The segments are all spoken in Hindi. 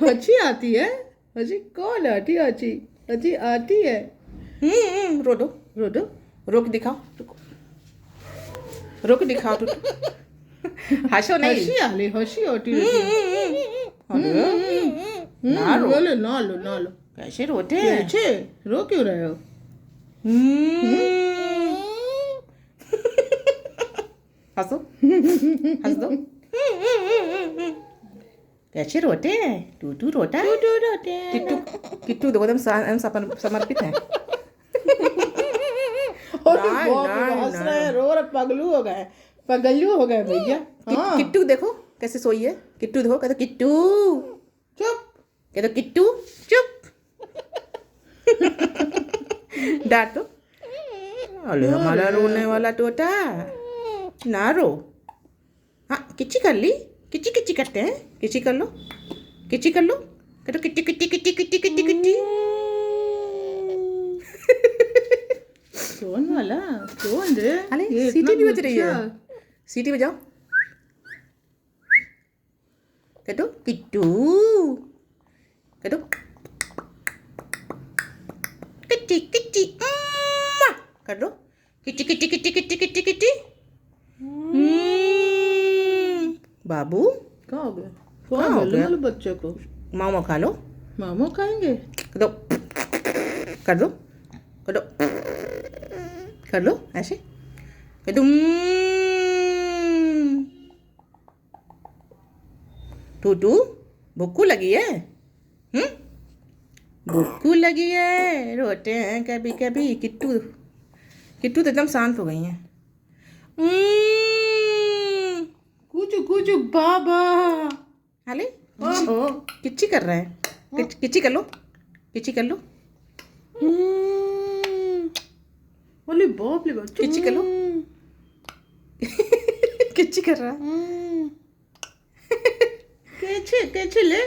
हंसी आती है? हंसी कौन आती हंसी? हंसी आती है? रो दो। रो दो। रोक दिखाओ, रोक दिखाओ तो हंसो नहीं। हंसी आती रहती है। ना रो। बोलो ना लो ना लो। कैसे रोते हैं? कैसे रो क्यों रहे हो? हंसो, हंस दो। कैसे रोते हैं? टूटू रोता है। टूटू रोते हैं। किट्टू, किट्टू देखो एकदम समर्पित है। हंस रहे हैं, रो रहे, पगलू हो गए भैया। हाँ। किट्टू देखो कैसे सोई है। किट्टू देखो, कहते किट्टू चुप। कहते किट्टू चुप। डांटो। अरे हमारा रोने वाला तोता, ना रो। हाँ किच्ची कर ली। किच्ची किच्ची करते हैं। किच्ची कर लो, किच्ची कर लो। कहते किट्टी किट्टी किट्टी किट्टी किट्टी किट्टी। कौन वाला? कौन रे? अरे ये सीटी इतना भी बज रही है। गुस्सा। सीटी बजाओ। कहतो किट्टू, कहतो किट्टी किट्टी कर दो। किट्टी किट्टी किट्टी किट्टी किट्टी किट्टी। बाबू कहाँ हो गया? कहाँ हो गया? बच्चे को मामा खा लो। मामो खाएंगे? कर दो, कर दो, कर दो, कर लो ऐसे। कर दो। टूटू भूखू लगी है? भूखू लगी है, रोते हैं कभी कभी। किट्टू, किट्टू तो एकदम शांत हो गई हैं। कुछ कुछ बाबा। हाले ओहो। किच्ची कर रहे हैं। किच्ची कर लो, किच्ची कर लो। बोले बाप ले बाप। किच्ची कर लो। किच्ची कर रहा है। कैसे कैसे ले?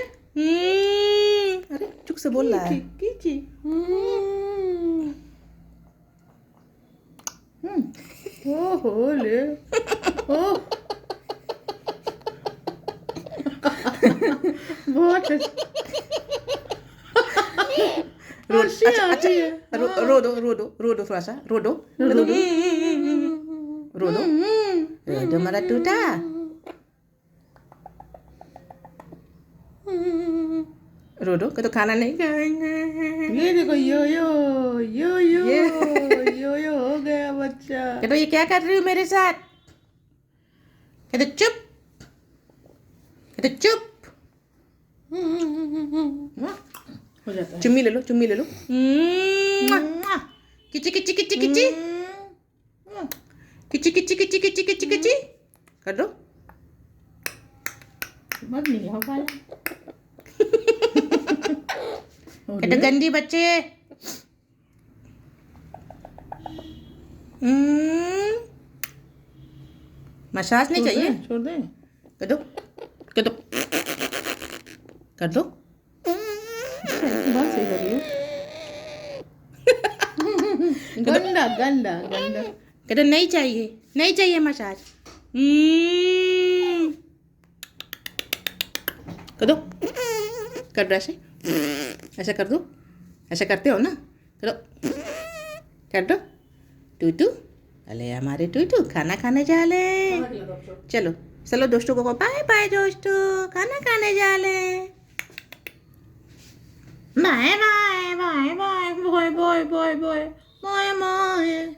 अरे चुप से बोल रहा है। कीची। ओहो ले। ओह बहुत अच्छा रो दो, रो दो, रो दो, थोड़ा सा रो दो, रो दो, रो दो, रो दो मेरा टूटा। रो दो तो खाना नहीं खाएंगे। ये देखो यो यो यो यो यो यो हो गया बच्चा। कहते ये क्या कर रही हो मेरे साथ? कहते चुप, कहते चुप। हो जाता है। चुम्मी ले लो, चुम्मी ले लो। किची किची किची किची किची किची किची किची किची किची कर दो। मत नहीं हो पाया। कहते गंदी बच्चे। मसाज नहीं चाहिए? छोड़ दे। कर दो, कर दो, कर दो। बहुत सही कर रही है। गंदा गंदा गंदा। कहते नहीं चाहिए, नहीं चाहिए मसाज। कर दो, कर दो ऐसे, ऐसा कर दो। ऐसा करते हो ना? करो, कर दो। टूटू, अरे हमारे टूटू खाना खाने जा ले। चलो चलो दोस्तों को बाय बाय दोस्तों, खाना खाने जा ले। Bye bye bye bye bye bye bye bye bye bye.